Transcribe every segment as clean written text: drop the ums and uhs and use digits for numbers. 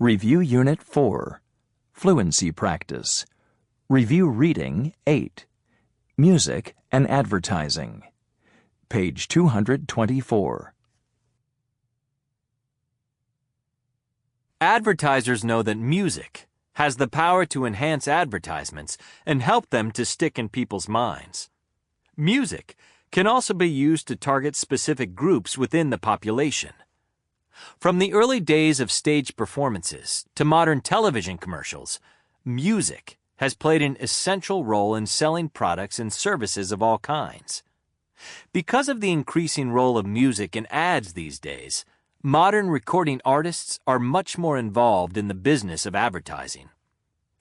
Review Unit 4, Fluency Practice. Review Reading 8, Music and Advertising. Page 224. Advertisers know that music has the power to enhance advertisements and help them to stick in people's minds. Music can also be used to target specific groups within the population. From the early days of stage performances to modern television commercials, music has played an essential role in selling products and services of all kinds. Because of the increasing role of music in ads these days, modern recording artists are much more involved in the business of advertising.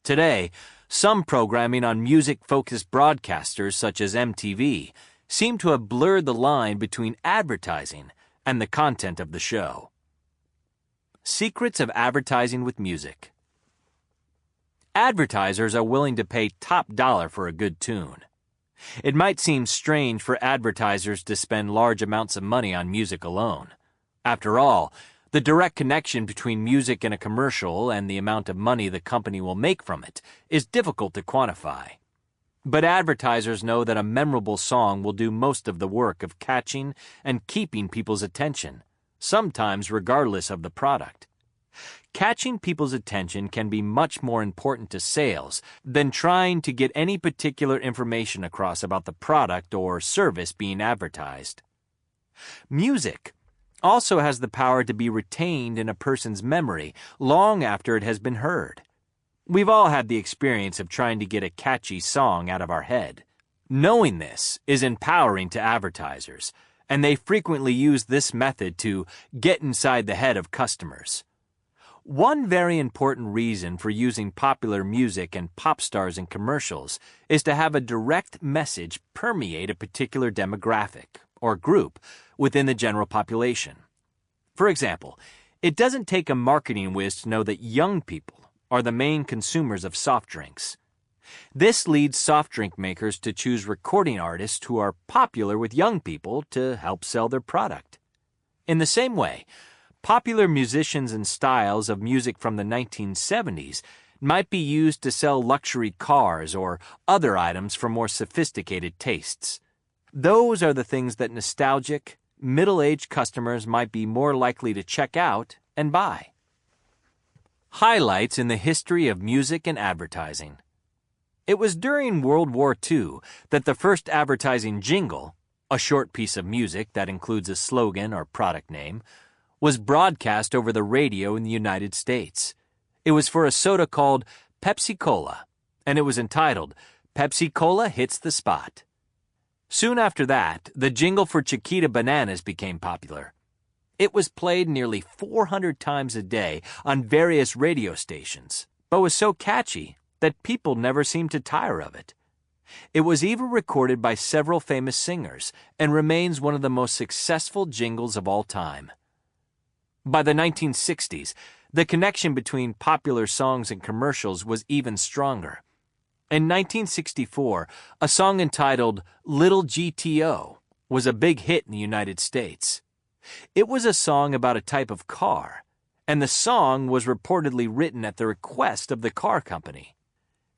Today, some programming on music-focused broadcasters such as MTV seem to have blurred the line between advertising and the content of the show. Secrets of advertising with music. Advertisers are willing to pay top dollar for a good tune. It might seem strange for advertisers to spend large amounts of money on music alone. After all, the direct connection between music and a commercial and the amount of money the company will make from it is difficult to quantify. But advertisers know that a memorable song will do most of the work of catching and keeping people's attention, sometimes regardless of the product. Catching people's attention can be much more important to sales than trying to get any particular information across about the product or service being advertised. Music also has the power to be retained in a person's memory long after it has been heard. We've all had the experience of trying to get a catchy song out of our head. Knowing this is empowering to advertisers, and they frequently use this method to get inside the head of customers. One very important reason for using popular music and pop stars in commercials is to have a direct message permeate a particular demographic or group within the general population. For example, it doesn't take a marketing whiz to know that young people are the main consumers of soft drinks. This leads soft drink makers to choose recording artists who are popular with young people to help sell their product. In the same way, popular musicians and styles of music from the 1970s might be used to sell luxury cars or other items for more sophisticated tastes. Those are the things that nostalgic, middle-aged customers might be more likely to check out and buy. Highlights in the history of music and advertising. It was during World War II that the first advertising jingle, a short piece of music that includes a slogan or product name, was broadcast over the radio in the United States. It was for a soda called Pepsi-Cola, and it was entitled, "Pepsi-Cola Hits the Spot." Soon after that, the jingle for Chiquita Bananas became popular. It was played nearly 400 times a day on various radio stations, but was so catchy that people never seemed to tire of it. It was even recorded by several famous singers and remains one of the most successful jingles of all time. By the 1960s, the connection between popular songs and commercials was even stronger. In 1964, a song entitled "Little GTO" was a big hit in the United States. It was a song about a type of car, and the song was reportedly written at the request of the car company.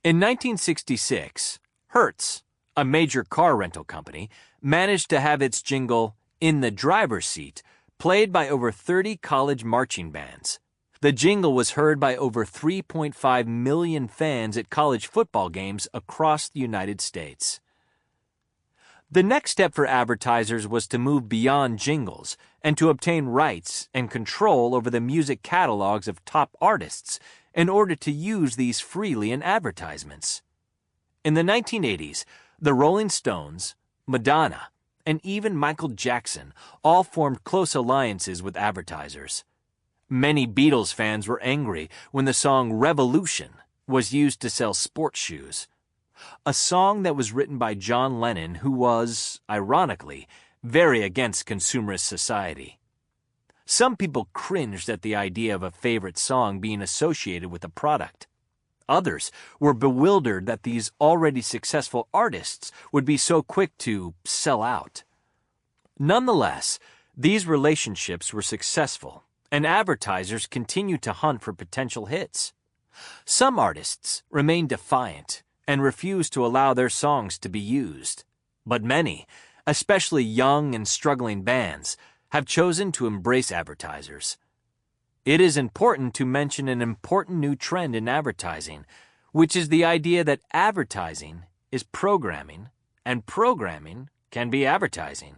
In 1966, Hertz, a major car rental company, managed to have its jingle, "In the Driver's Seat," played by over 30 college marching bands. The jingle was heard by over 3.5 million fans at college football games across the United States. The next step for advertisers was to move beyond jingles and to obtain rights and control over the music catalogs of top artists in order to use these freely in advertisements. In the 1980s, the Rolling Stones, Madonna, and even Michael Jackson all formed close alliances with advertisers. Many Beatles fans were angry when the song "Revolution" was used to sell sports shoes. A song that was written by John Lennon, who was, ironically, very against consumerist society. Some people cringed at the idea of a favorite song being associated with a product. Others were bewildered that these already successful artists would be so quick to sell out. Nonetheless, these relationships were successful, and advertisers continue to hunt for potential hits. Some artists remain defiant and refuse to allow their songs to be used, but many, especially young and struggling bands, have chosen to embrace advertisers. It is important to mention an important new trend in advertising, which is the idea that advertising is programming, and programming can be advertising.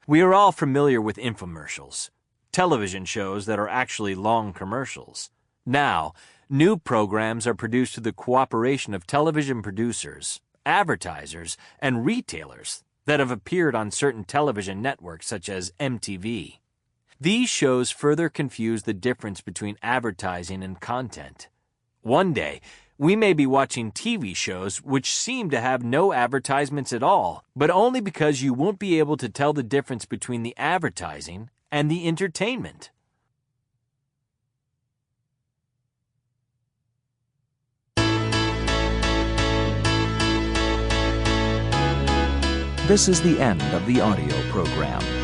We are all familiar with infomercials, television shows that are actually long commercials. Now, new programs are produced through the cooperation of television producers, advertisers, and retailers that have appeared on certain television networks such as MTV. These shows further confuse the difference between advertising and content. One day, we may be watching TV shows which seem to have no advertisements at all, but only because you won't be able to tell the difference between the advertising and the entertainment. This is the end of the audio program.